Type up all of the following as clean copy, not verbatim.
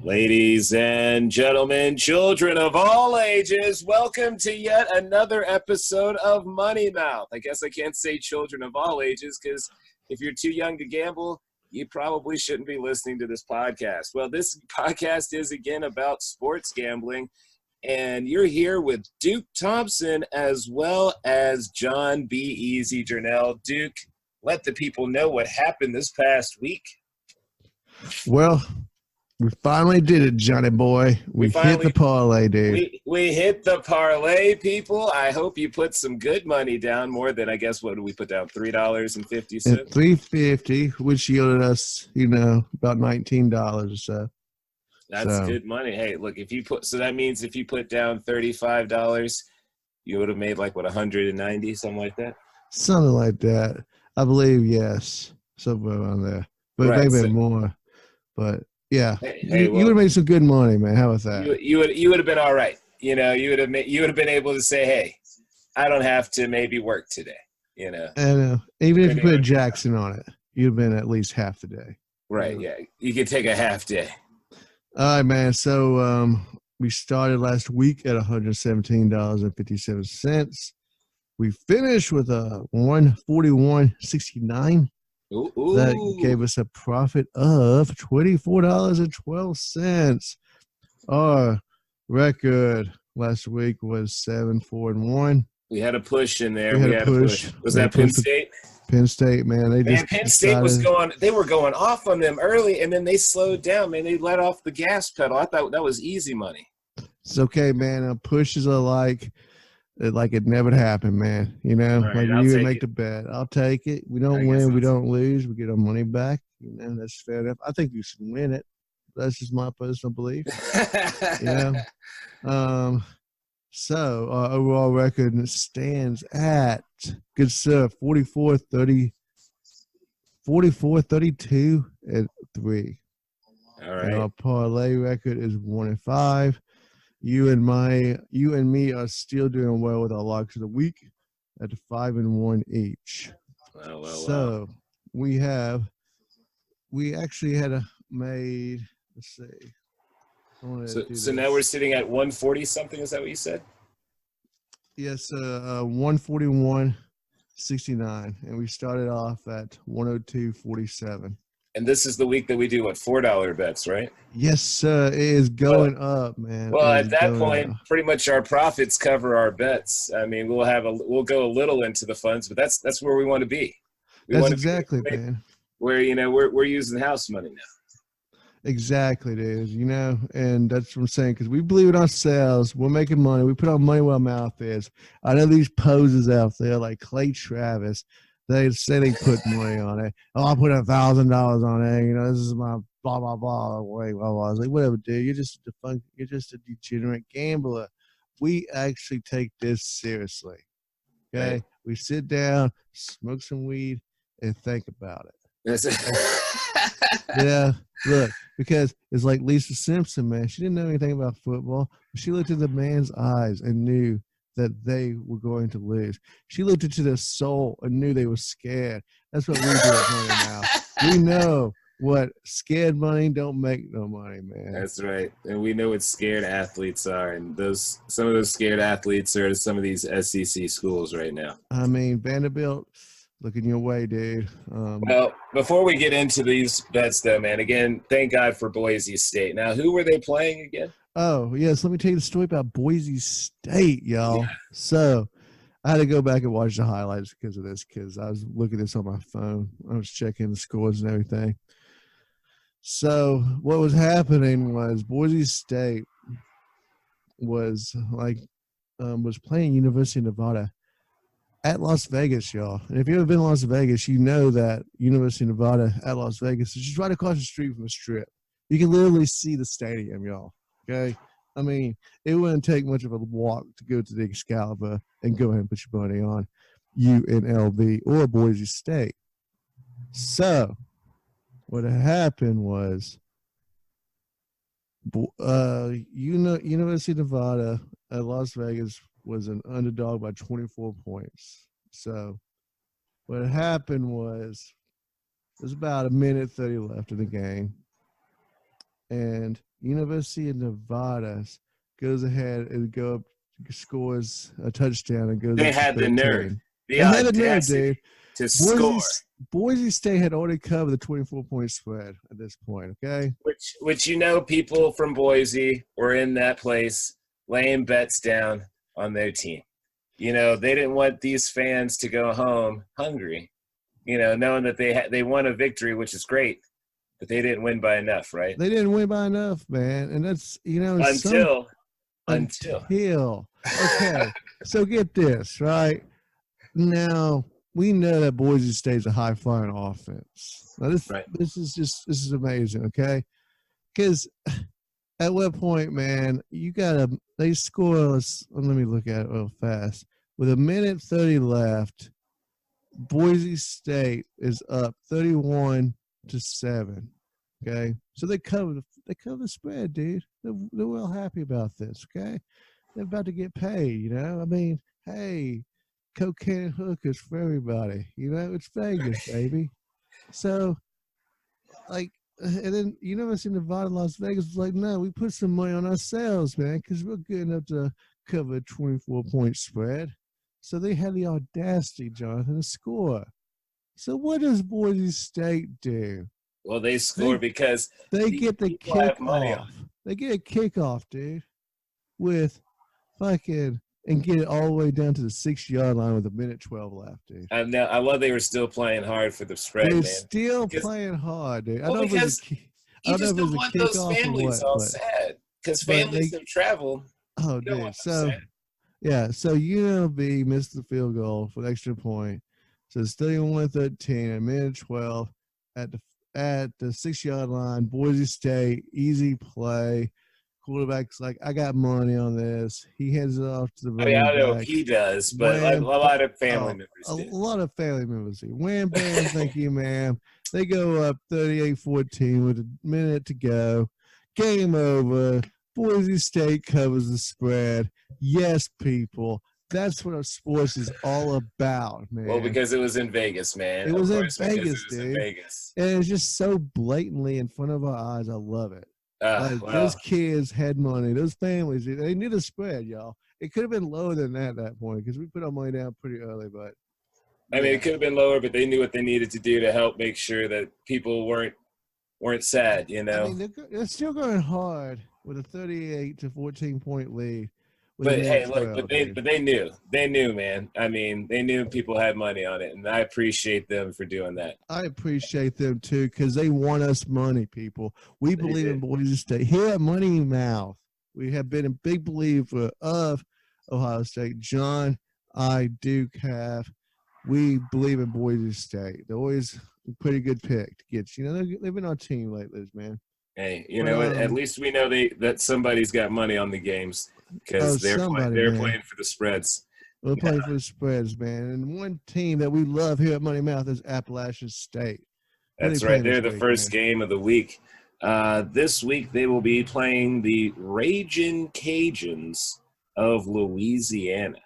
Ladies and gentlemen, children of all ages, welcome to yet another episode of Money Mouth. I guess I can't say children of all ages because if you're too young to gamble, you probably shouldn't be listening to this podcast. Well, this podcast is again about sports gambling, and you're here with Duke Thompson as well as John B. Easy Durnell. Duke, let the people know what happened this past week. Well, we finally did it, Johnny boy. We hit the parlay, dude. We hit the parlay, people. I hope you put some good money down, more than, I guess, what did we put down? $3.50? $3.50, which yielded us, about $19 or so. That's good money. Hey, look, so that means if you put down $35, you would have made like, what, 190, something like that? Something like that. I believe, yes. Somewhere around there. But right, maybe more. But yeah, you would have made some good money, man. How about that? You would have been all right. You would have been able to say, hey, I don't have to maybe work today. I know. Even if you put a Jackson on it, you'd have been at least half the day. Right. Yeah, you could take a half day. All right, man. So we started last week at $117.57. We finished with a 141.69. Ooh. That gave us a profit of $24.12. Our record last week was 7-4-1. We had a push in there. We had a push. Was that Penn State? Penn State, man. Penn State they were going off on them early, and then they slowed down, man. They let off the gas pedal. I thought that was easy money. It's okay, man. Pushes are like it never happened, man. Right, you would make the bet. I'll take it. We don't win, we don't lose. We get our money back. That's fair enough. I think you should win it. That's just my personal belief. So our overall record stands at, good sir, 44-32 and 3. All right. And our parlay record is 1-5. You and me are still doing well with our locks of the week at 5-1 each. Well. We actually had made, let's see. So now we're sitting at 140 something. Is that what you said? Yes, 141.69, and we started off at 102.47. And this is the week that we do $4 bets, right? Yes, sir. It is going up, man. Well, at that point, pretty much our profits cover our bets. I mean, we'll go a little into the funds, but that's where we want to be. That's exactly, man. Where we're using house money now. Exactly, dude. And that's what I'm saying, because we believe in ourselves. We're making money. We put our money where our mouth is. I know these posers out there like Clay Travis. They say they put money on it. Oh, I put $1,000 on it. This is my blah blah blah. Wait, blah, blah. I was like, whatever, dude. You're just a degenerate gambler. We actually take this seriously. Okay, right. We sit down, smoke some weed, and think about it. Yeah, look, because it's like Lisa Simpson, man. She didn't know anything about football, but she looked at the man's eyes and knew that they were going to lose. She looked into their soul and knew they were scared. That's what we do at Money Now. We know what scared money don't make no money, man. That's right. And we know what scared athletes are. And some of those scared athletes are some of these SEC schools right now. I mean, Vanderbilt, looking your way, dude. Well, before we get into these bets, though, man, again, thank God for Boise State. Now, who were they playing again? Oh, yes. Let me tell you the story about Boise State, y'all. Yeah. So I had to go back and watch the highlights because of this, because I was looking at this on my phone. I was checking the scores and everything. So what was happening was Boise State was playing University of Nevada at Las Vegas, y'all. And if you've ever been to Las Vegas, you know that University of Nevada at Las Vegas is just right across the street from the Strip. You can literally see the stadium, y'all. Okay? I mean, it wouldn't take much of a walk to go to the Excalibur and go ahead and put your money on UNLV or Boise State. So what happened was University of Nevada at Las Vegas was an underdog by 24 points. So what happened was there's about a minute 30 left in the game. And University of Nevada goes ahead and scores a touchdown and goes. They up to had 13. the nerve, They had the nerve, dude. To score. Boise State had already covered the 24-point spread at this point. Okay, which people from Boise were in that place laying bets down on their team. They didn't want these fans to go home hungry. Knowing that they won a victory, which is great, but they didn't win by enough, right? They didn't win by enough, man, and that's until. Okay, so get this right now. We know that Boise State's a high-flying offense. Now this is amazing, okay? Because at what point, man, they score. Let me look at it real fast. With 1:30 left, Boise State is up 31-7. Okay, so they cover the spread, dude. They're real happy about this. Okay, they're about to get paid. I mean, hey, cocaine and hookers for everybody. It's Vegas, baby. So, and then University of Nevada, Las Vegas was like, no, we put some money on ourselves, man, because we're good enough to cover a 24-point spread. So they had the audacity, Jonathan, to score. So what does Boise State do? Well, they score because they get the kickoff. They get a kickoff, dude, with fucking and get it all the way down to the 6-yard line with 1:12 left, dude. I love they were still playing hard for the spread, man. They're still playing hard, dude. Well, because you just don't want those families all sad because families have traveled. Oh, dude. So UNLV missed the field goal for the extra point. So it's 31-13 at 1:12 at the 6-yard line. Boise State, easy play. Quarterback's like, I got money on this. He hands it off to the running back. I don't know if he does, but a lot of family members did. A lot of family members did. Wham, bam, thank you, ma'am. They go up 38-14 with a minute to go. Game over. Boise State covers the spread. Yes, people. That's what our sports is all about, man. Well, because it was in Vegas, man. It was in Vegas, dude. And it's just so blatantly in front of our eyes. I love it. Those kids had money. Those families, they knew the spread, y'all. It could have been lower than that at that point because we put our money down pretty early. But I mean, it could have been lower, but they knew what they needed to do to help make sure that people weren't sad. I mean, they're still going hard with a 38-14 point lead. But hey, look, but they knew, man. I mean, they knew people had money on it, and I appreciate them for doing that. I appreciate them too, because they want us money, people. We believe in Boise State. Here at Money Mouth, we have been a big believer of Ohio State. John, I, Duke have. We believe in Boise State. They're always a pretty good pick to get. They've been on our team lately, man. Hey, at least we know that somebody's got money on the games. Because they're playing for the spreads. We're playing for the spreads, man. And one team that we love here at Money Mouth is Appalachian State. That's right. They're the first game of the week. This week they will be playing the Ragin' Cajuns of Louisiana.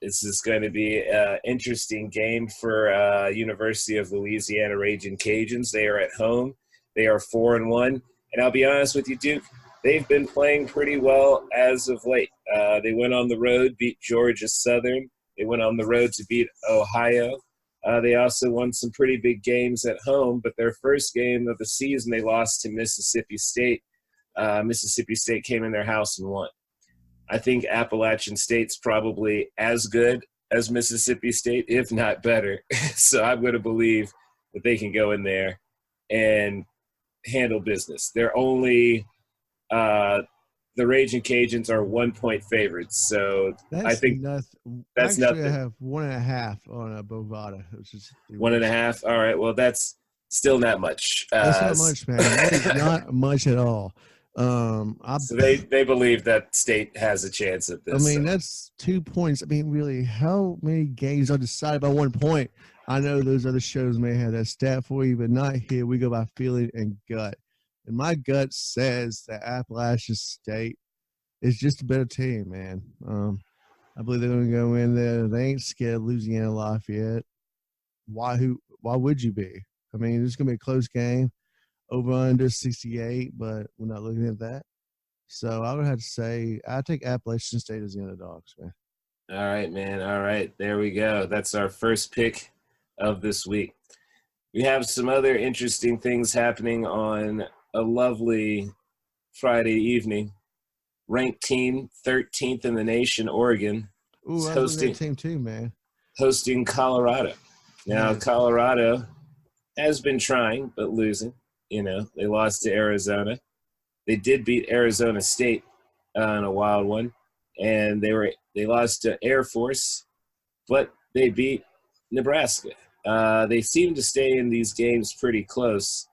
This is going to be an interesting game for University of Louisiana Ragin' Cajuns. They are at home. They are 4-1. And I'll be honest with you, Duke, they've been playing pretty well as of late. They went on the road, beat Georgia Southern. They went on the road to beat Ohio. They also won some pretty big games at home, but their first game of the season, they lost to Mississippi State. Mississippi State came in their house and won. I think Appalachian State's probably as good as Mississippi State, if not better. So I'm going to believe that they can go in there and handle business. They're only the Ragin' Cajuns are 1-point favorites, so I think that's nothing. I have 1.5 on a Bovada. 1.5. All right, well that's still not much. That's not much, man. That is not much at all. So they believe that State has a chance at this. I mean, that's 2 points. I mean, really, how many games are decided by 1 point? I know those other shows may have that stat for you, but not here. We go by feeling and gut. And my gut says that Appalachian State is just a better team, man. I believe they're going to go in there. They ain't scared of Louisiana Lafayette. Why would you be? I mean, it's going to be a close game. over under 68, but we're not looking at that. So I would have to say I take Appalachian State as the underdogs, man. All right, man. All right, there we go. That's our first pick of this week. We have some other interesting things happening on a lovely Friday evening. Ranked team, 13th in the nation, Oregon, Ooh, I was that team too, man. Hosting Colorado. Now, Colorado has been trying, but losing. You know, they lost to Arizona. They did beat Arizona State in a wild one, and they lost to Air Force, but they beat Nebraska. They seem to stay in these games pretty close,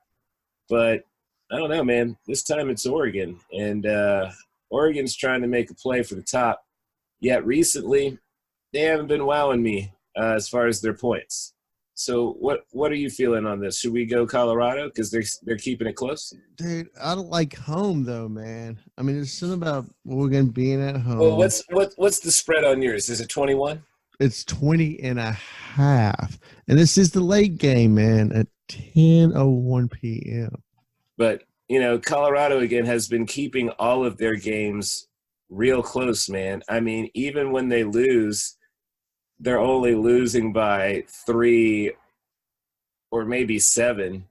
but I don't know, man. This time it's Oregon, and Oregon's trying to make a play for the top. Yet recently, they haven't been wowing me as far as their points. So what are you feeling on this? Should we go Colorado because they're keeping it close? Dude, I don't like home though, man. I mean, there's something about Oregon being at home. Well, what's the spread on yours? Is it 21? It's 20.5, and this is the late game, man, at 10:01 p.m. But you know, Colorado again has been keeping all of their games real close, man. I mean, even when they lose, they're only losing by 3 or maybe 7.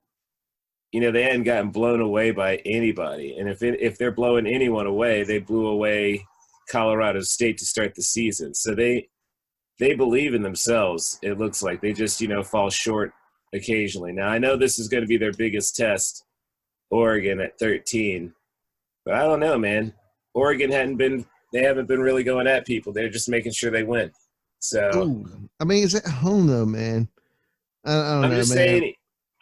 You know, they hadn't gotten blown away by anybody. And if they're blowing anyone away, they blew away Colorado State to start the season. So they believe in themselves, it looks like. They just, you know, fall short occasionally. Now, I know this is going to be their biggest test, Oregon at 13. But I don't know, man. Oregon haven't been really going at people. They're just making sure they win. So I mean, it's at home though, man. I don't know, man.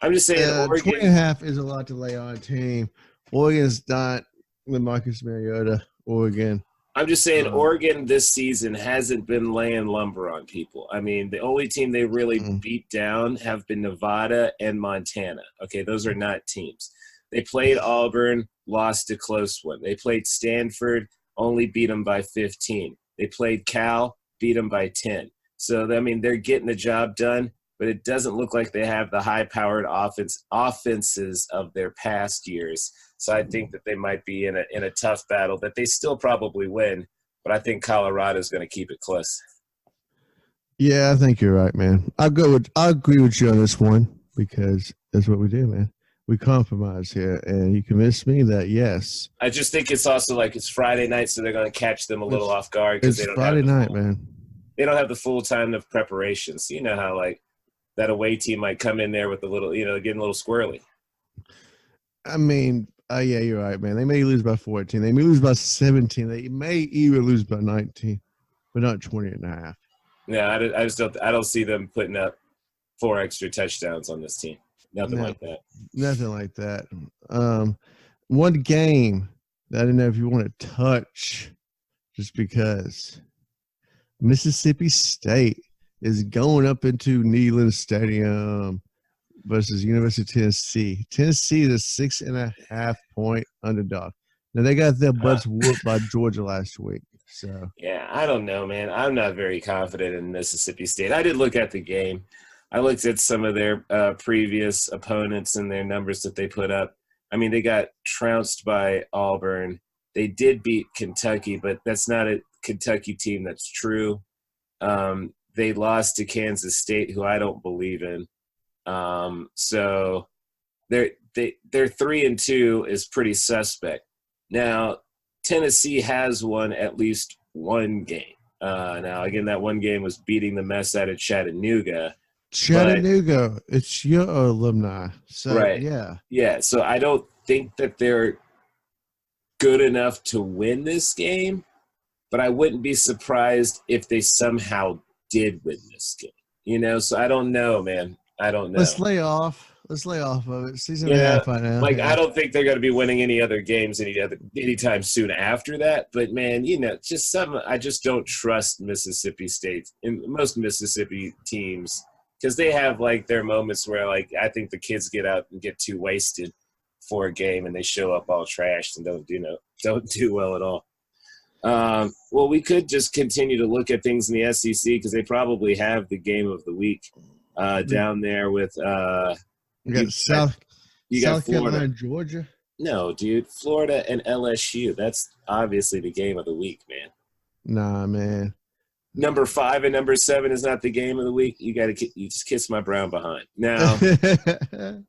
I'm just saying Oregon 20.5 is a lot to lay on a team. Oregon's not the Marcus Mariota, Oregon. I'm just saying Oregon this season hasn't been laying lumber on people. I mean, the only team they really beat down have been Nevada and Montana. Okay, those are not teams. They played Auburn, lost a close one. They played Stanford, only beat them by 15. They played Cal, beat them by 10. So, I mean, they're getting the job done, but it doesn't look like they have the high-powered offenses of their past years. So I think that they might be in a tough battle that they still probably win, but I think Colorado's going to keep it close. Yeah, I think you're right, man. I agree with you on this one because that's what we do, man. We compromise here, and you convinced me that yes. I just think it's also like it's Friday night, so they're going to catch them a little off guard because they don't Friday have night, man. They don't have the full time of preparation. So you know how like that away team might come in there with a little, you know, getting a little squirrely. I mean, yeah, you're right, man. They may lose by 14. They may lose by 17. They may even lose by 19, but not 20.5. Yeah, I just don't see them putting up 4 extra touchdowns on this team. Nothing like that. Nothing like that. One game that I didn't know if you want to touch just because Mississippi State is going up into Neyland Stadium versus University of Tennessee. Tennessee is a 6.5-point underdog. Now, they got their butts whooped by Georgia last week. So yeah, I don't know, man. I'm not very confident in Mississippi State. I did look at the game. I looked at some of their previous opponents and their numbers that they put up. I mean, they got trounced by Auburn. They did beat Kentucky, but that's not a Kentucky team that's true. They lost to Kansas State, who I don't believe in. So their 3-2 is pretty suspect. Now, Tennessee has won at least one game. Now, again, that one game was beating the mess out of Chattanooga. Chattanooga, it's your alumni. So, right. Yeah, so I don't think that they're good enough to win this game, but I wouldn't be surprised if they somehow did win this game. You know, so I don't know, man. I don't know. Let's lay off of it. Season and a half right now. Like, I don't think they're going to be winning any other games anytime soon after that. But, man, you know, I just don't trust Mississippi State and most Mississippi teams because they have, like, their moments where, like, I think the kids get out and get too wasted for a game and they show up all trashed and don't do well at all. Well, we could just continue to look at things in the SEC because they probably have the game of the week down there with we got You got South Florida. Carolina, Georgia. No, dude. Florida and LSU. That's obviously the game of the week, man. Nah, man. Number 5 and number 7 is not the game of the week. You just kiss my brown behind. Now,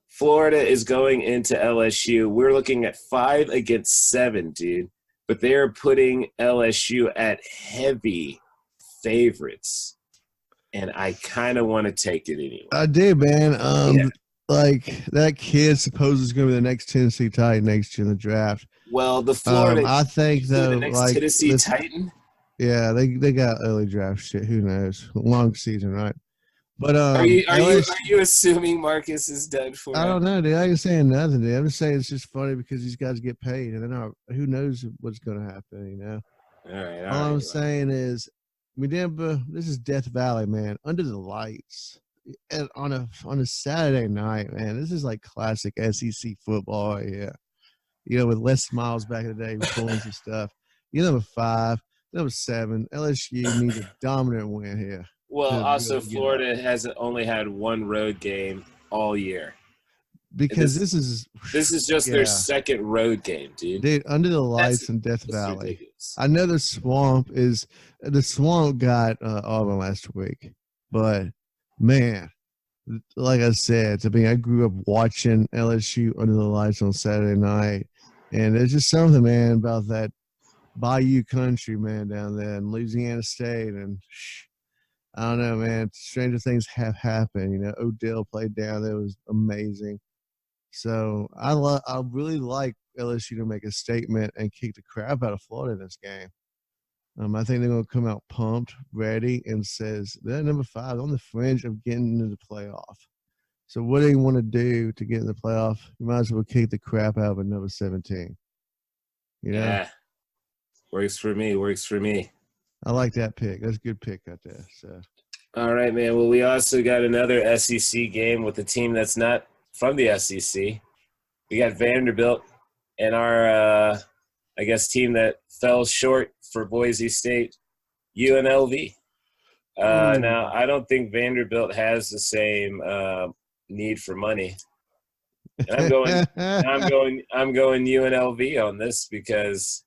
Florida is going into LSU. We're looking at 5 against 7, dude. But they're putting LSU at heavy favorites. And I kind of want to take it anyway. I did, man. Like that kid supposedly is going to be the next Tennessee Titan next year in the draft. Well, the Florida, I think though, the next like Tennessee Titan. Yeah, they got early draft shit. Who knows? Long season, right? But are you assuming Marcus is done for? I don't know, dude. I ain't saying nothing, dude. I'm just saying it's just funny because these guys get paid, and then who knows what's going to happen? You know. All right. All I'm saying is, this is Death Valley, man. Under the lights, and on a Saturday night, man. This is like classic SEC football. Yeah, you know, with Les Miles back in the day, pulling some stuff. You know, number 5. Number 7, LSU needs a dominant win here. Well, also Florida hasn't only had one road game all year. Because this is just their second road game, dude. Dude, under the lights in Death Valley. Ridiculous. I know the swamp got Auburn last week, but man, like I said, I grew up watching LSU under the lights on Saturday night, and there's just something, man, about that Bayou country, man, down there in Louisiana State, and I don't know, man. Stranger things have happened. You know, Odell played down there; it was amazing. So I really like LSU to make a statement and kick the crap out of Florida in this game. I think they're going to come out pumped, ready, and says they're number 5 on the fringe of getting into the playoff. So what do you want to do to get in the playoff? You might as well kick the crap out of a number 17. You know? Yeah. Works for me. I like that pick. That's a good pick out there. So, all right, man. Well, we also got another SEC game with a team that's not from the SEC. We got Vanderbilt and our, team that fell short for Boise State, UNLV. Now, I don't think Vanderbilt has the same need for money. And I'm going UNLV on this because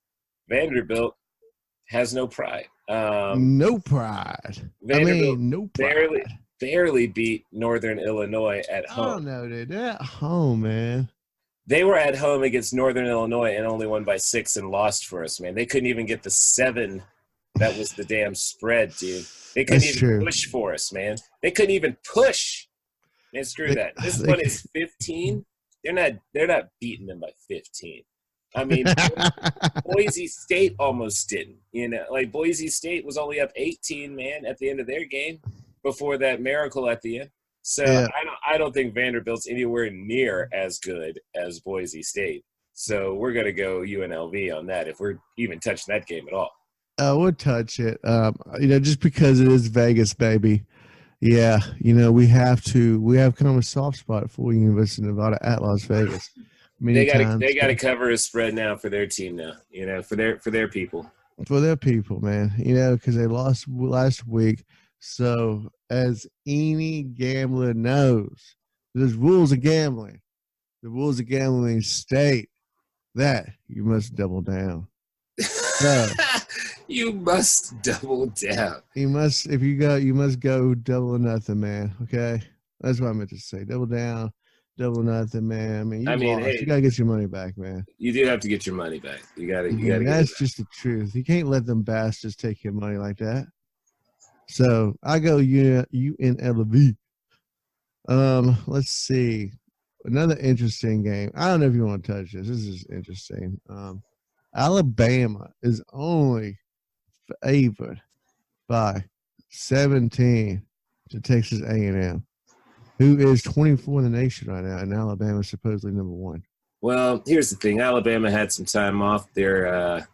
Vanderbilt has no pride. No pride. Vanderbilt no pride. Barely beat Northern Illinois at home. Oh, no, dude. They're at home, man. They were at home against Northern Illinois and only won by 6 and lost for us, man. They couldn't even get the 7 that was the damn spread, dude. They couldn't push for us, man. They couldn't even push. Man, screw that. This one is 15. They're not beating them by 15. I mean, Boise State almost didn't. You know, like Boise State was only up 18, man, at the end of their game before that miracle at the end. So yeah. I don't think Vanderbilt's anywhere near as good as Boise State. So we're going to go UNLV on that if we're even touching that game at all. We'll touch it. Just because it is Vegas, baby. Yeah, we have kind of a soft spot for University of Nevada at Las Vegas. They got to cover a spread now for their team now, for their people. For their people, man. Because they lost last week. So as any gambler knows, there's rules of gambling. The rules of gambling state that you must double down. So, you must double down. You must go double or nothing, man. Okay? That's what I meant to say. Double down. Double nothing, man. Hey, you gotta get your money back, man. You do have to get your money back. You gotta. That's just the truth. You can't let them bastards take your money like that. So I go UNLV. Let's see. Another interesting game. I don't know if you want to touch this. This is interesting. Alabama is only favored by 17 to Texas A&M. Who is 24 in the nation right now, and Alabama is supposedly number 1. Well, here's the thing. Alabama had some time off. They're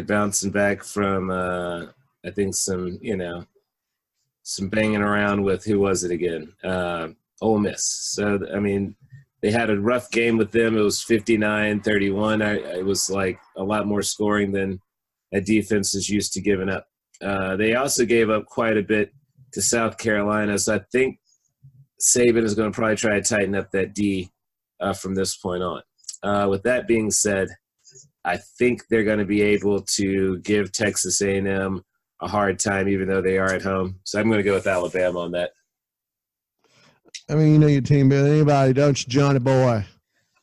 bouncing back from, I think, some banging around with, who was it again? Ole Miss. So, they had a rough game with them. It was 59-31. It was like a lot more scoring than a defense is used to giving up. They also gave up quite a bit to South Carolina, so I think Saban is going to probably try to tighten up that D from this point on. With that being said, I think they're going to be able to give Texas A&M a hard time, even though they are at home. So I'm going to go with Alabama on that. I mean, you know your team better than anybody, don't you, Johnny boy?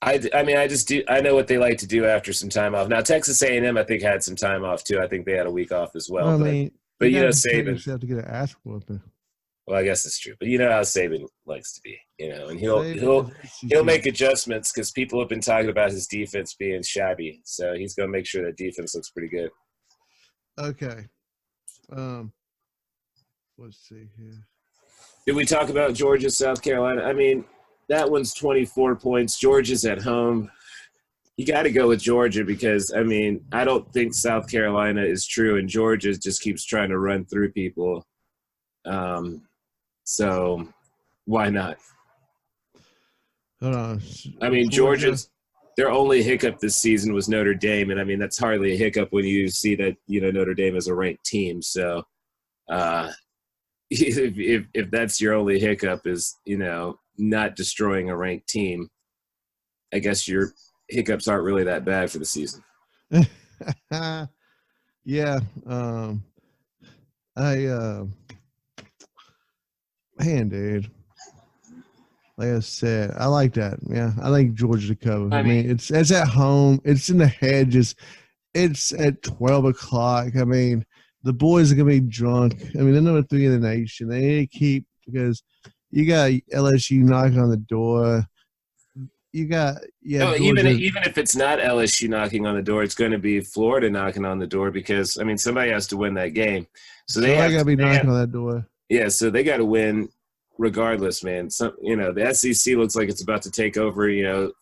I mean, I just do. I know what they like to do after some time off. Now, Texas A&M, I think, had some time off too. I think they had a week off as well. I mean, but you know, Saban Saban. Have to get an ass whooping. Well, I guess it's true, but you know how Saban likes to be, and he'll make adjustments because people have been talking about his defense being shabby, so he's going to make sure that defense looks pretty good. Okay. Let's see here. Did we talk about Georgia, South Carolina? I mean, that one's 24 points. Georgia's at home. You got to go with Georgia because, I mean, I don't think South Carolina is true, and Georgia just keeps trying to run through people. So why not? Hold on. I mean, Georgia's their only hiccup this season was Notre Dame, and I mean that's hardly a hiccup when you see that Notre Dame is a ranked team. So if that's your only hiccup is not destroying a ranked team, I guess your hiccups aren't really that bad for the season. Yeah. Man, dude. Like I said, I like that. Yeah, I like Georgia to cover. I mean, it's at home. It's in the hedges. It's at 12 o'clock. I mean, the boys are going to be drunk. I mean, they're number 3 in the nation. They need to keep because you got LSU knocking on the door. You got even if it's not LSU knocking on the door, it's going to be Florida knocking on the door because I mean somebody has to win that game. So they got to be knocking on that door. Yeah, so they got to win regardless, man. The SEC looks like it's about to take over,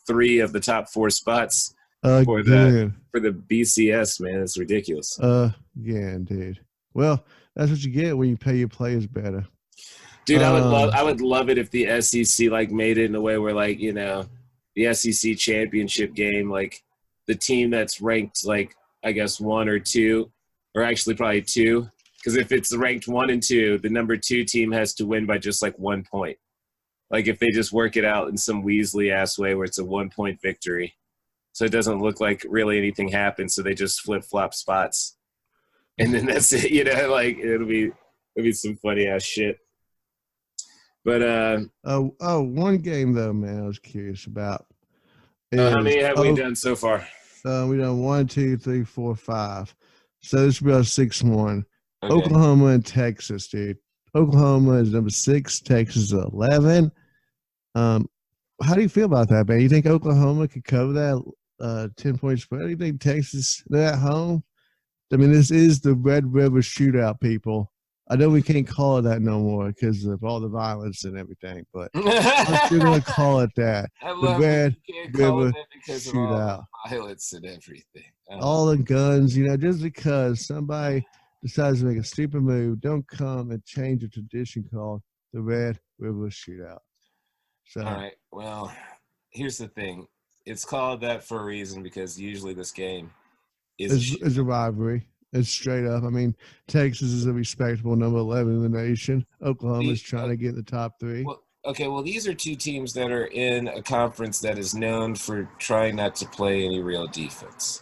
3 of the top 4 spots for the BCS, man. It's ridiculous. Yeah, dude. Well, that's what you get when you pay your players better. Dude, I would love it if the SEC made it in a way where the SEC championship game, the team that's ranked I guess 1 or 2, or actually probably 2. Because if it's ranked 1 and 2, the number 2 team has to win by just 1 point. If they just work it out in some Weasley-ass way where it's a 1-point victory. So it doesn't look like really anything happened, so they just flip-flop spots. And then that's it, it'll be some funny-ass shit. But one game, though, man, I was curious about. How many have we done so far? We done 1, 2, 3, 4, 5. So this will be our 6th one. Okay. Oklahoma and Texas, dude. Oklahoma is number 6. Texas is 11. How do you feel about that, man? You think Oklahoma could cover that 10-point spread? Do you think Texas, they're at home? I mean, this is the Red River Shootout, people. I know we can't call it that no more because of all the violence and everything, but I'm still going to call it that. The Red River Shootout. All the violence and everything. All the guns, just because somebody decides to make a stupid move, don't come and change a tradition called the Red River Shootout. So, all right. Well, here's the thing. It's called that for a reason because usually this game is a rivalry. It's straight up. I mean, Texas is a respectable number 11 in the nation. Oklahoma's trying to get in the top 3. Well, these are 2 teams that are in a conference that is known for trying not to play any real defense.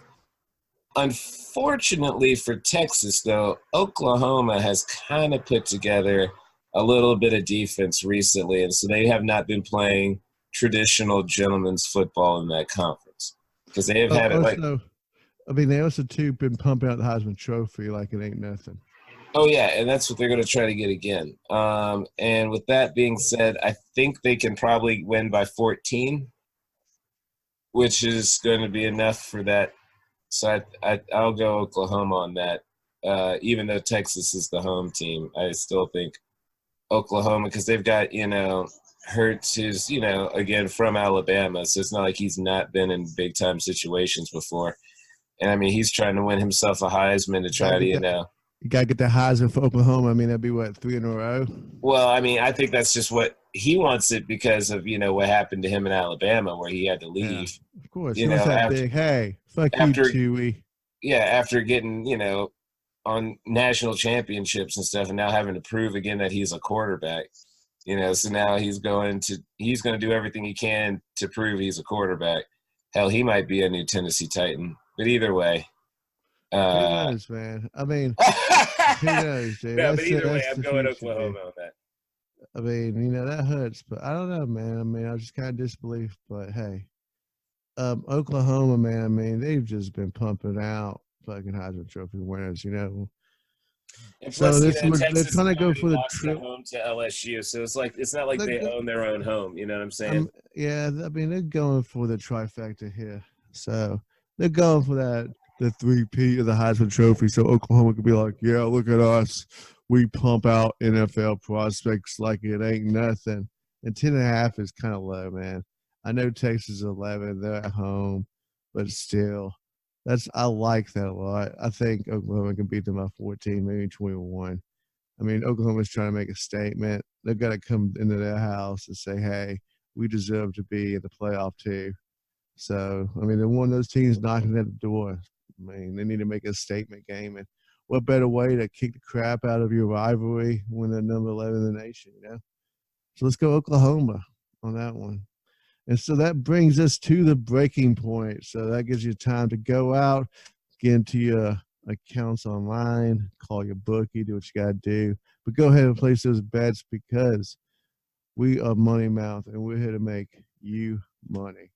Unfortunately for Texas, though, Oklahoma has kind of put together a little bit of defense recently, and so they have not been playing traditional gentlemen's football in that conference because they have had it they also, too, been pumping out the Heisman Trophy like it ain't nothing. Oh, yeah, and that's what they're going to try to get again. And with that being said, I think they can probably win by 14, which is going to be enough for that. So I'll go Oklahoma on that. Even though Texas is the home team, I still think Oklahoma because they've got, Hurts who's, again, from Alabama. So it's not like he's not been in big-time situations before. And, I mean, he's trying to win himself a Heisman to try to, You got to get the Heisman for Oklahoma. I mean, that'd be, 3 in a row? Well, I mean, I think that's just what – he wants it because of, what happened to him in Alabama where he had to leave. Yeah, of course. Hey, fuck you, Chewy. Yeah, after getting, on national championships and stuff and now having to prove again that he's a quarterback. So now he's going to do everything he can to prove he's a quarterback. Hell, he might be a new Tennessee Titan. But either way, who knows, man? I mean, who knows, dude? No, but either way, I'm going Oklahoma on that. I mean, that hurts, but I don't know, man. I mean, I was just kind of disbelief, but hey, Oklahoma, man. I mean, they've just been pumping out fucking Heisman Trophy winners, And so plus, they're trying to go for the trip home to LSU, so it's not like they own their own home. You know what I'm saying? Yeah, I mean, they're going for the trifecta here, so they're going for the 3-peat of the Heisman Trophy, so Oklahoma could be like, yeah, look at us. We pump out NFL prospects like it ain't nothing. And 10.5 is kind of low, man. I know Texas is 11. They're at home, but still, I like that a lot. I think Oklahoma can beat them by 14, maybe 21. I mean, Oklahoma's trying to make a statement. They've got to come into their house and say, hey, we deserve to be in the playoff too. So, I mean, they're one of those teams knocking at the door. I mean, they need to make a statement game. And what better way to kick the crap out of your rivalry when they're number 11 in the nation, So let's go Oklahoma on that one. And so that brings us to the breaking point. So that gives you time to go out, get into your accounts online, call your bookie, do what you got to do. But go ahead and place those bets because we are Money Mouth, and we're here to make you money.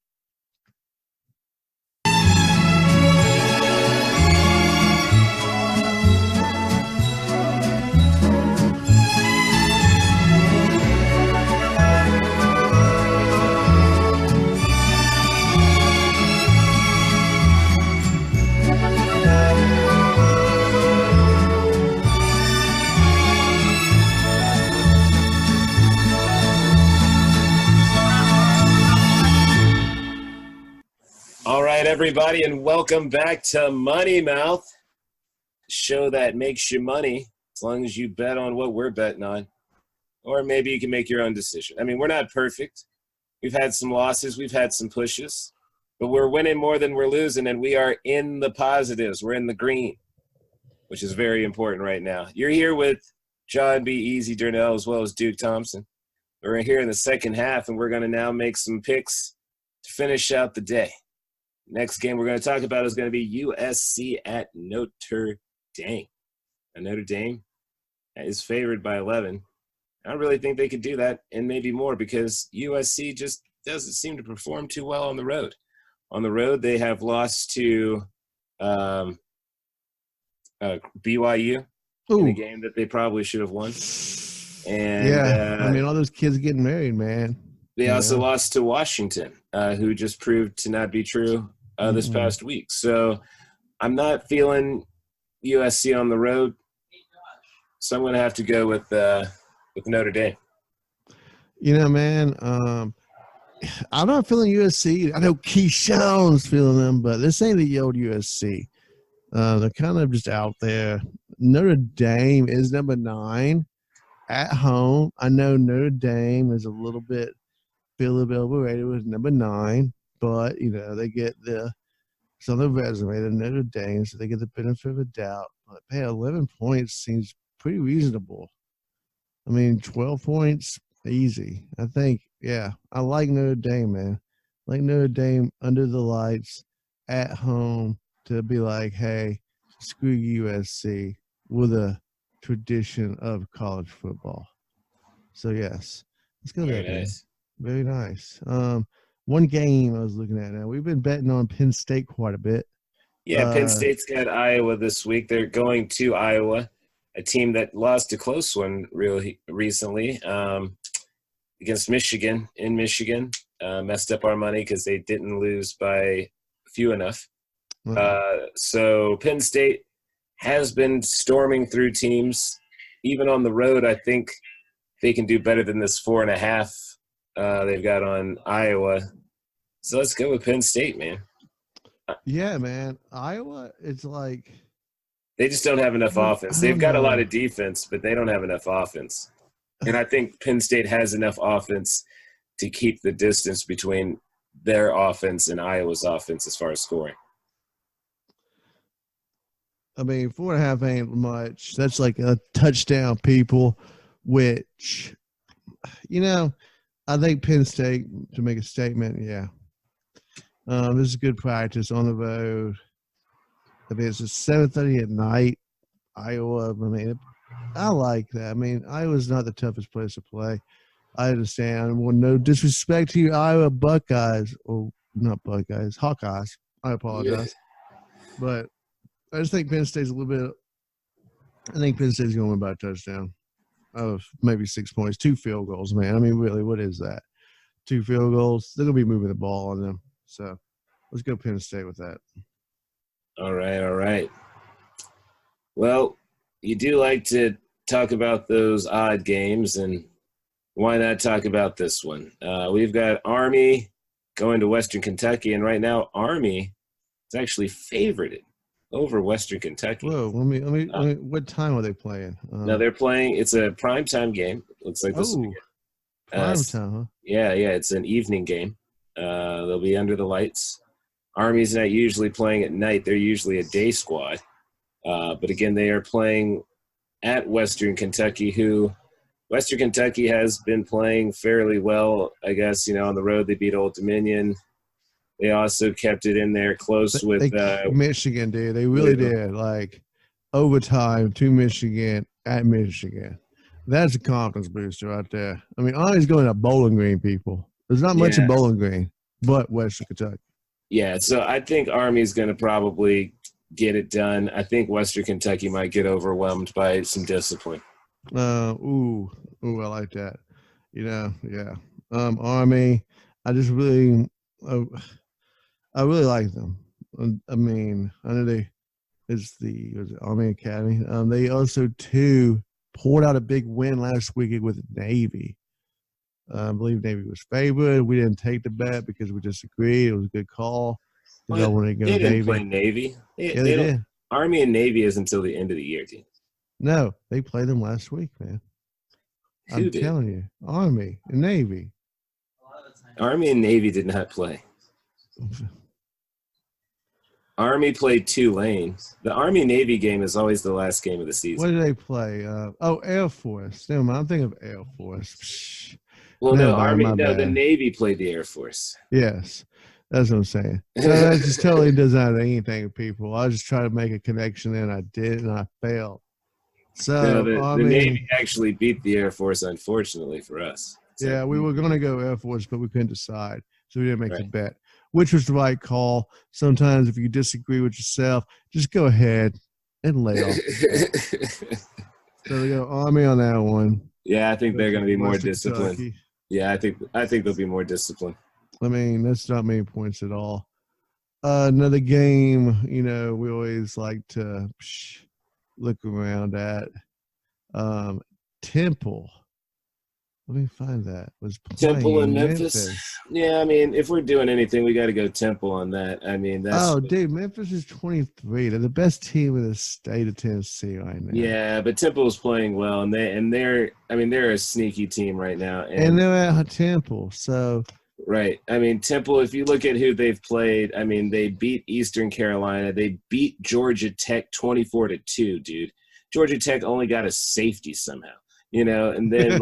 All right, everybody, and welcome back to Money Mouth, show that makes you money as long as you bet on what we're betting on. Or maybe you can make your own decision. I mean, we're not perfect. We've had some losses. We've had some pushes. But we're winning more than we're losing, and we are in the positives. We're in the green, which is very important right now. You're here with John B. Easy Durnell as well as Duke Thompson. We're here in the second half, and we're going to now make some picks to finish out the day. Next game we're going to talk about is going to be USC at Notre Dame. And Notre Dame is favored by 11. I don't really think they could do that and maybe more because USC just doesn't seem to perform too well on the road. On the road, they have lost to BYU in a game that they probably should have won. And I mean, all those kids getting married, man. They also lost to Washington, who just proved to not be true this past week. So I'm not feeling USC on the road. So I'm going to have to go with Notre Dame. Man, I'm not feeling USC. I know Keyshawn's feeling them, but this ain't the old USC. They're kind of just out there. Notre Dame is number 9 at home. I know Notre Dame is a little bit overrated with number 9, but they get it's on their resume. They're Notre Dame, so they get the benefit of the doubt. But hey, 11 points seems pretty reasonable. I mean, 12 points, easy. I think, I like Notre Dame, man. I like Notre Dame under the lights at home to be like, hey, screw USC with a tradition of college football. So, yes, let's go there. Very nice. Very nice. One game I was looking at now. We've been betting on Penn State quite a bit. Yeah, Penn State's got Iowa this week. They're going to Iowa, a team that lost a close one really recently against Michigan in Michigan. Messed up our money because they didn't lose by few enough. So Penn State has been storming through teams. Even on the road, I think they can do better than this 4.5 they've got on Iowa. So let's go with Penn State, man. Yeah, man. Iowa, it's like they just don't have enough offense. They've got a lot of defense, but they don't have enough offense. And I think Penn State has enough offense to keep the distance between their offense and Iowa's offense as far as scoring. I mean, 4.5 ain't much. That's like a touchdown, people, which I think Penn State to make a statement. Yeah, this is good practice on the road. I mean, it's at 7:30 at night. Iowa. I mean, I like that. I mean, Iowa's not the toughest place to play. I understand. Well, no disrespect to your Iowa Buckeyes, or not Buckeyes, Hawkeyes. I apologize, but I just think Penn State's a little bit. I think Penn State's going to win by a touchdown. Of maybe 6 points, 2 field goals, man. I mean, really, what is that? 2 field goals. They're going to be moving the ball on them. So let's go Penn State with that. All right. Well, you do like to talk about those odd games, and why not talk about this one? We've got Army going to Western Kentucky, and right now Army is actually favored over Western Kentucky. Whoa, let me what time are they playing? No, they're playing. It's a primetime game. Looks like this. Primetime, huh? Yeah, it's an evening game. They'll be under the lights. Army's not usually playing at night. They're usually a day squad. But again, they are playing at Western Kentucky, who Western Kentucky has been playing fairly well, I guess. On the road they beat Old Dominion. They also kept it in there close with Michigan, dude. They really did. Like, overtime to Michigan at Michigan. That's a confidence booster right there. I mean, Army's going to Bowling Green, people. There's not much in Bowling Green, but Western Kentucky. Yeah, so I think Army's going to probably get it done. I think Western Kentucky might get overwhelmed by some discipline. I like that. Yeah. Army, I really like them. I mean, I know was it Army Academy. They also too poured out a big win last weekend with Navy. I believe Navy was favored. We didn't take the bet because we disagreed. It was a good call. They didn't play Navy. They did. Army and Navy is until the end of the year, dude. No, they played them last week, man. I'm telling you, Army and Navy. Army and Navy did not play. Army played Tulane. The Army-Navy game is always the last game of the season. What did they play? Air Force. Never mind. I'm thinking of Air Force. Well, the Navy played the Air Force. Yes, that's what I'm saying. So that just totally doesn't have anything with people. I was just trying to make a connection, and I did, and I failed. So the Navy actually beat the Air Force, unfortunately for us. So, we were going to go Air Force, but we couldn't decide, so we didn't make the bet. Which was the right call. Sometimes if you disagree with yourself, just go ahead and lay off. So we go Army on that one. Yeah, I think they're going to be more disciplined. Kentucky. Yeah, I think they'll be more disciplined. I mean, that's not many points at all. Another game, we always like to look around at. Temple. Let me find that. Was Temple in Memphis? Yeah, I mean, if we're doing anything, we got to go Temple on that. I mean, that's. Dude, Memphis is 23. They're the best team in the state of Tennessee right now. Yeah, but Temple is playing well, and they're a sneaky team right now. And they're at Temple, so. Right. I mean, Temple, if you look at who they've played, I mean, they beat Eastern Carolina. They beat Georgia Tech 24-2, dude. Georgia Tech only got a safety somehow. And then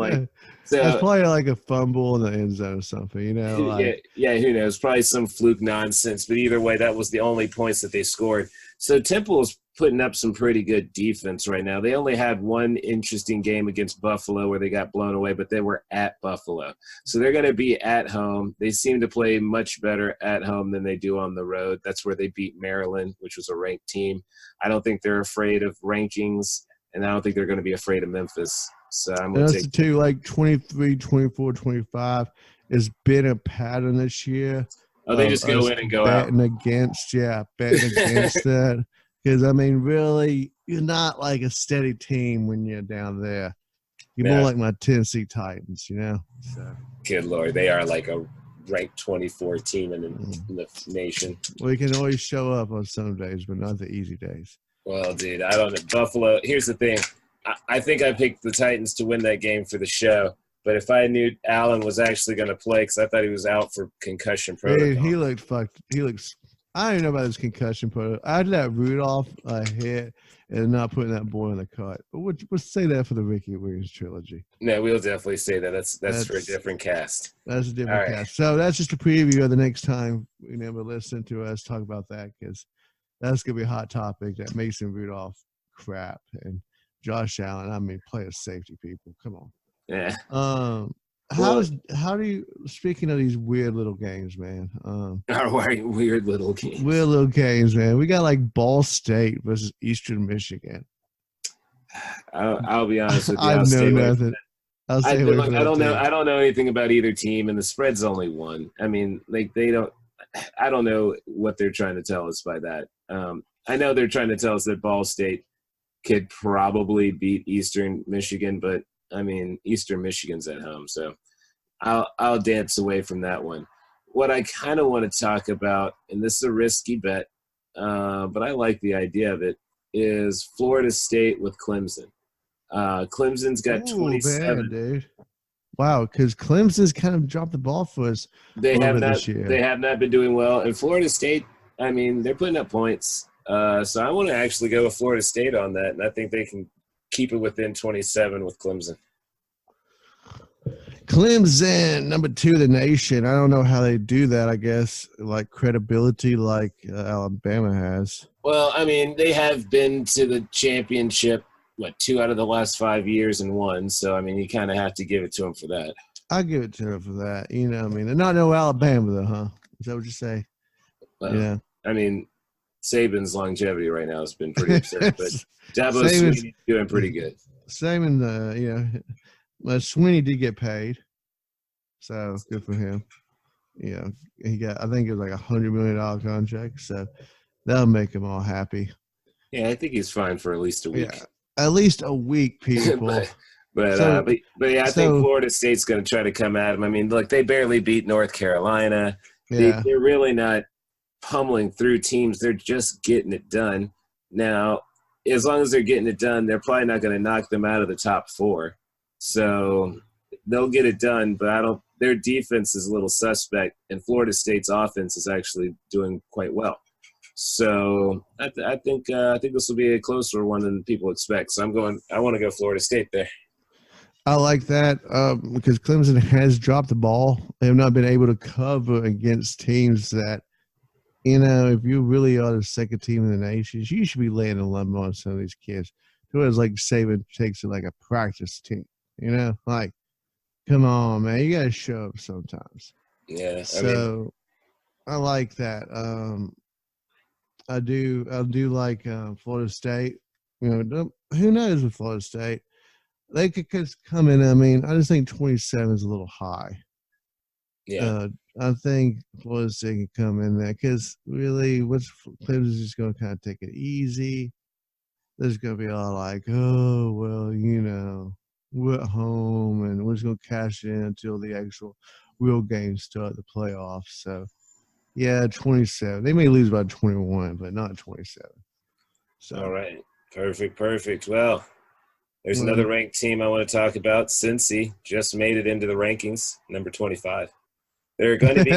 so it's probably like a fumble in the end zone or something, Yeah, who knows? Probably some fluke nonsense. But either way, that was the only points that they scored. So Temple's putting up some pretty good defense right now. They only had one interesting game against Buffalo where they got blown away, but they were at Buffalo. So they're going to be at home. They seem to play much better at home than they do on the road. That's where they beat Maryland, which was a ranked team. I don't think they're afraid of rankings, and I don't think they're going to be afraid of Memphis. So I'm going to take – like 23, 24, 25 has been a pattern this year. Oh, they just go in and go out. Betting against that. Because, I mean, really, you're not like a steady team when you're down there. You're more like my Tennessee Titans, So. Good Lord. They are like a ranked 24 team in the nation. Well, you can always show up on some days, but not the easy days. Well, dude, I don't know. Buffalo – here's the thing. I think I picked the Titans to win that game for the show, but if I knew Allen was actually going to play, because I thought he was out for concussion protocol. He looked fucked. He looks I don't even know about this concussion protocol. I'd let Rudolph hit and not putting that boy on the cut. But we'll say that for the Ricky Williams trilogy. No, we'll definitely say that. That's for a different cast. That's a different All right. cast. So that's just a preview of the next time you never listen to us talk about that, because that's gonna be a hot topic. That Mason Rudolph crap and Josh Allen. I mean, play as safety, people. Come on. Yeah. How do you, speaking of these weird little games, man? Weird little games. Weird little games, man. We got like Ball State versus Eastern Michigan. I'll be honest with you. I know nothing. I don't know. I don't know anything about either team, and the spread's only one. I mean, like they don't. I don't know what they're trying to tell us by that. I know they're trying to tell us that Ball State could probably beat Eastern Michigan, but I mean, Eastern Michigan's at home, so I'll dance away from that one. What I kind of want to talk about, and this is a risky bet, but I like the idea of it, is Florida State with Clemson. Clemson's got 27. Man, dude. Wow, because Clemson's kind of dropped the ball for us this year. They have not been doing well. And Florida State, I mean, they're putting up points. So I want to actually go with Florida State on that, and I think they can keep it within 27 with Clemson. Clemson, number 2 in the nation. I don't know how they do that, I guess, like credibility like Alabama has. Well, I mean, they have been to the championship, 2 out of the last 5 years and won. So, I mean, you kind of have to give it to them for that. I'll give it to them for that. You know, I mean, they're not no Alabama, though, huh? Is that what you say? Well, yeah. I mean, Saban's longevity right now has been pretty absurd, but Dabo Swinney's doing pretty good. Saban, Swinney did get paid, so good for him. Yeah, he got, I think it was like $100 million contract, so that'll make him all happy. Yeah, I think he's fine for at least a week. Yeah, at least a week, people. but yeah, I think Florida State's going to try to come at him. I mean, look, they barely beat North Carolina. Yeah. They're really not pummeling through teams. They're just getting it done. Now, as long as they're getting it done, they're probably not going to knock them out of the top 4. So they'll get it done, but their defense is a little suspect, and Florida State's offense is actually doing quite well. So I think this will be a closer one than people expect. So I want to go Florida State there. I like that because Clemson has dropped the ball. They have not been able to cover against teams that, if you really are the second team in the nation, you should be laying a lump on some of these kids. Whereas like Saban takes it like a practice team, like, come on, man, you got to show up sometimes. Yeah. So I like that. I do like Florida State. Who knows with Florida State? They could come in. I mean, I just think 27 is a little high. Yeah. I think Florida State can come in there because really, Clemson's just going to kind of take it easy. There's going to be all like, oh, well, we're at home and we're just going to cash in until the actual real games start, the playoffs. So, yeah, 27. They may lose by 21, but not 27. So. All right. Perfect. Well, there's another ranked team I want to talk about. Cincy just made it into the rankings, number 25. They're going to be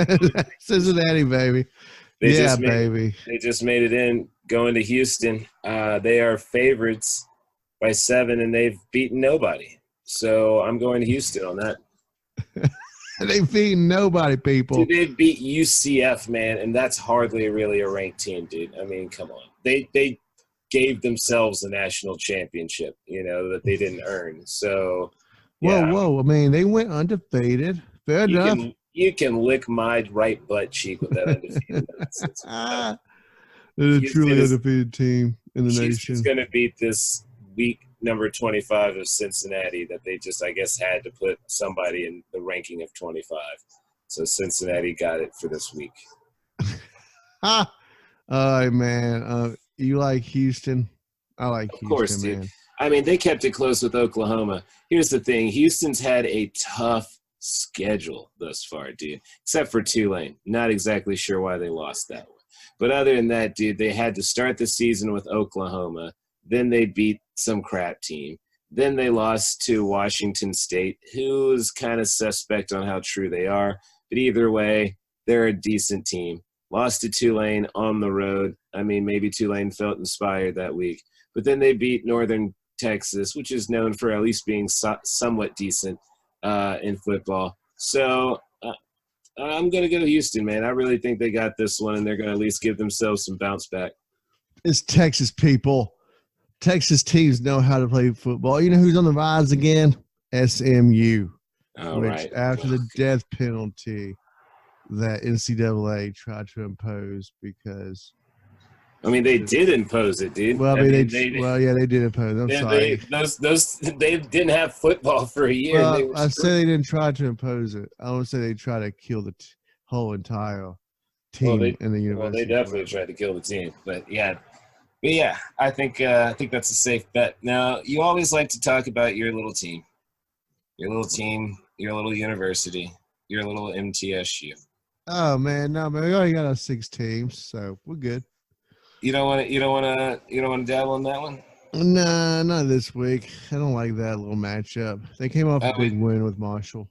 Cincinnati, baby. Baby. They just made it in, going to Houston. They are favorites by 7, and they've beaten nobody. So I'm going to Houston on that. They've beaten nobody, people. Dude, they beat UCF, man, and that's hardly really a ranked team, dude. I mean, come on. They gave themselves a national championship, that they didn't earn. So, yeah. Whoa. I mean, they went undefeated. Fair enough. You can lick my right butt cheek with that undefeated. They're a truly undefeated team in the nation. Houston's going to beat this week number 25 of Cincinnati that they just, I guess, had to put somebody in the ranking of 25. So Cincinnati got it for this week. All right, man. You like Houston? I like Houston, of course, dude. Man. I mean, they kept it close with Oklahoma. Here's the thing. Houston's had a tough schedule thus far, dude, except for Tulane. Not exactly sure why they lost that one. But other than that, dude, they had to start the season with Oklahoma. Then they beat some crap team. Then they lost to Washington State, who's kind of suspect on how true they are. But either way, they're a decent team. lost to Tulane on the road. I mean, maybe Tulane felt inspired that week. But then they beat Northern Texas, which is known for at least being somewhat decent in football. So I'm going to go Houston, man. I really think they got this one, and they're going to at least give themselves some bounce back. It's Texas people. Texas teams know how to play football. You know who's on the rise again? SMU. All which right. after the death penalty that NCAA tried to impose because – I mean, they did impose it, dude. Well, they did impose. I'm sorry. They didn't have football for a year. Well, I say they didn't try to impose it. I don't say they tried to kill the whole entire team in the university. Well, they definitely tried to kill the team, but yeah, I think that's a safe bet. Now, you always like to talk about your little team, your little university, your little MTSU. Oh man, no man, we already got our 6 teams, so we're good. You don't want to dabble in that one? Nah, not this week. I don't like that little matchup. They came off a big win with Marshall.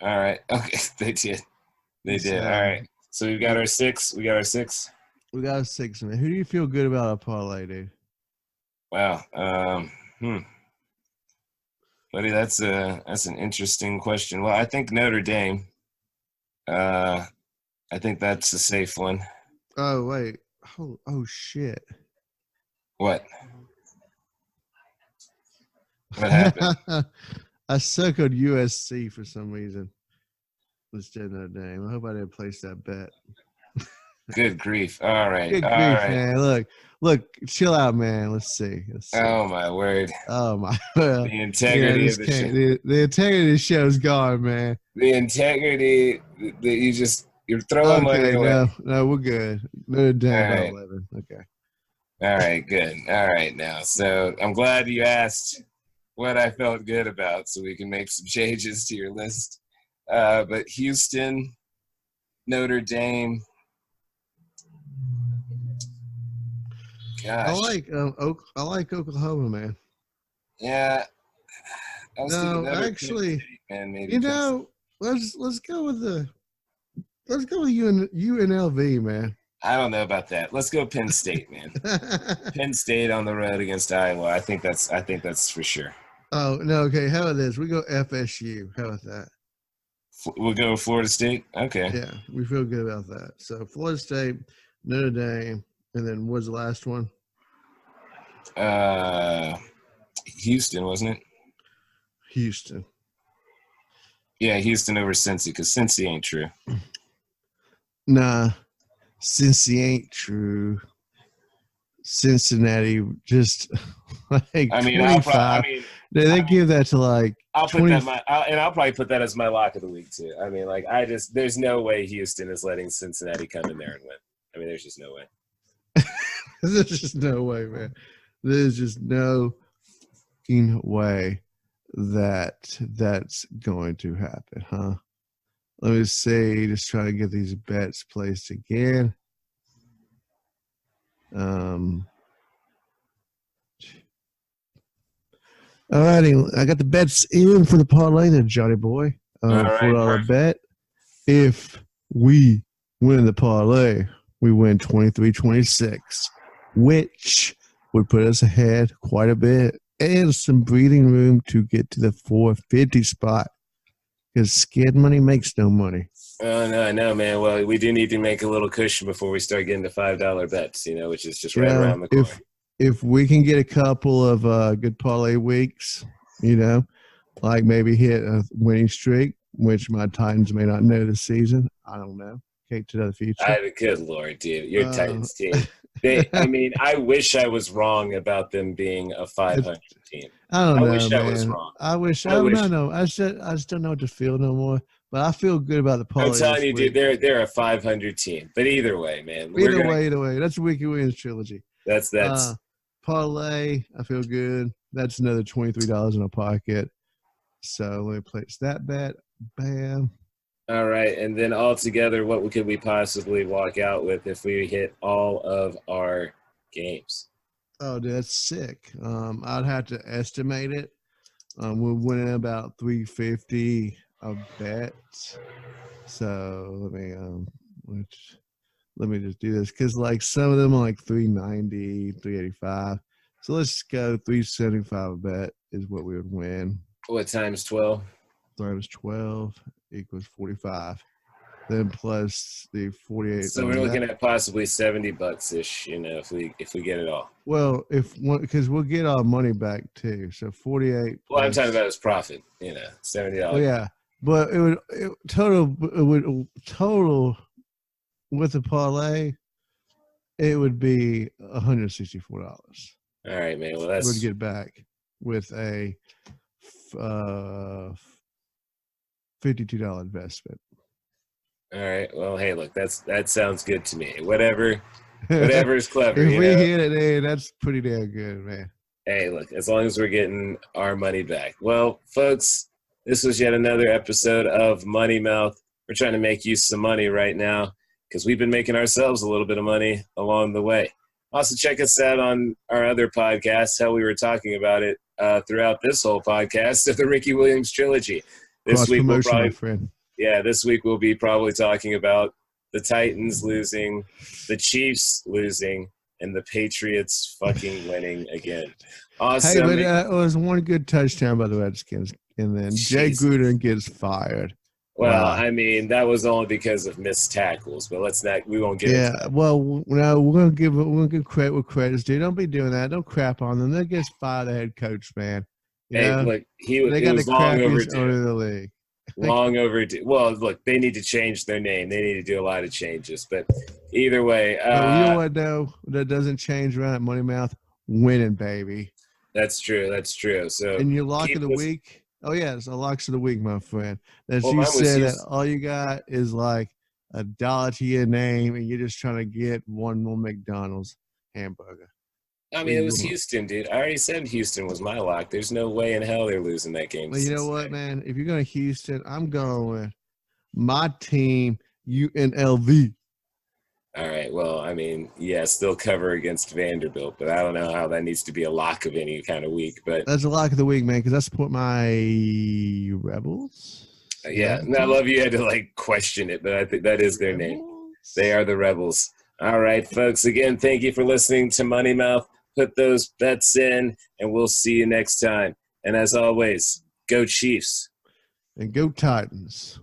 All right. Okay, they did. All right. So we got our 6. We got our 6. We got a 6, man. Who do you feel good about our parlay, dude? Wow. Buddy, that's an interesting question. Well, I think Notre Dame. I think that's a safe one. Oh wait. Oh shit. What happened? I circled USC for some reason. Instead of Notre Dame. I hope I didn't place that bet. Good grief. All right. Good grief, man. Look, chill out, man. Let's see. Oh my word. Oh my well, the integrity of the show. The integrity of the show's gone, man. The integrity that you're throwing money away. No, we're good. Notre Dame right. 11. Okay. All right, good. All right, now. So I'm glad you asked what I felt good about so we can make some changes to your list. But Houston, Notre Dame. Gosh. I like Oklahoma, man. Yeah. No, actually, man, maybe you know, let's go with UNLV, man. I don't know about that. Let's go Penn State, man. Penn State on the road against Iowa. I think that's for sure. Oh no, okay. How about this? We go FSU. How about that? We'll go Florida State. Okay. Yeah, we feel good about that. So Florida State, Notre Dame, and then what's the last one? Houston, wasn't it? Houston. Yeah, Houston over Cincy because Cincy ain't true. Nah, Cincy ain't true. Cincinnati just like 25. They give that to like. I'll put 20, that I'll probably put that as my lock of the week too. I mean, like there's no way Houston is letting Cincinnati come in there and win. I mean, there's just no way. There's just no way, man. There's just no way that's going to happen, huh? Let me see. Just trying to get these bets placed again. All righty, I got the bets in for the parlay there, Johnny boy. $4 bet. If we win the parlay, we win 23-26, which would put us ahead quite a bit and some breathing room to get to the 450 spot because skid money makes no money. Oh, no, man. Well, we do need to make a little cushion before we start getting the $5 bets, which is just right around the corner. If we can get a couple of good parlay weeks, like maybe hit a winning streak, which my Titans may not know this season. I don't know. Can't to the future. Good Lord, dude. Your Titans team. I wish I was wrong about them being a 500 team. I don't know, wish man. I was wrong. I just don't know what to feel no more. But I feel good about the parlay. I'm telling you, dude, they're a 500 team. But either way, man. Either way. That's a Wiki Wins trilogy. That's parlay. I feel good. That's another $23 in our pocket. So let me place that bet. Bam. All right, and then altogether, what could we possibly walk out with if we hit all of our games? Oh, dude, that's sick. I'd have to estimate it. We're winning about $350 a bet. So let me let me just do this because like some of them are like 390, 385. So let's go 375 a bet is what we would win. What times 12? Times 12 equals 45. Then plus the 48. So we're looking at possibly $70 ish, if we get it all. Well, because we'll get our money back too. So 48. Well, I'm talking about his profit. $70. Oh yeah, but it would total with the parlay. It would be $164. All right, man. Well, that's would get back with a $52 investment. All right. Well, hey, look, that sounds good to me. Whatever is clever. If we hit it, hey, that's pretty damn good, man. Hey, look, as long as we're getting our money back. Well, folks, this was yet another episode of Money Mouth. We're trying to make you some money right now because we've been making ourselves a little bit of money along the way. Also, check us out on our other podcasts, how we were talking about it throughout this whole podcast of the Ricky Williams trilogy. This week, this week we'll be probably talking about the Titans losing, the Chiefs losing, and the Patriots fucking winning again. Awesome. Hey, but it was one good touchdown by the Redskins, and then Jay Gruden gets fired. Well, I mean, that was only because of missed tackles, but we won't get into that. Well, no, we're gonna give credit where credit's due. Don't be doing that. Don't crap on them. They get fired the head coach, man. Look, they got the long crappiest owner of the league. Long overdue. Well, look, they need to change their name. They need to do a lot of changes. But either way, you know what though? That doesn't change around at Money Mouth. Winning, baby. That's true. So, and your lock of the week. Oh yeah, it's a locks of the week, my friend. You said that all you got is like $1 to your name, and you're just trying to get one more McDonald's hamburger. I mean, it was Houston, dude. I already said Houston was my lock. There's no way in hell they're losing that game. Well, you know what, man? If you're going to Houston, I'm going with my team, UNLV. All right. Well, I mean, still cover against Vanderbilt, but I don't know how that needs to be a lock of any kind of week. But that's a lock of the week, man, because I support my Rebels. Yeah, and I love you had to question it, but I think that is their name. They are the Rebels. All right, folks. Again, thank you for listening to Money Mouth. Put those bets in, and we'll see you next time. And as always, go Chiefs. And go Titans.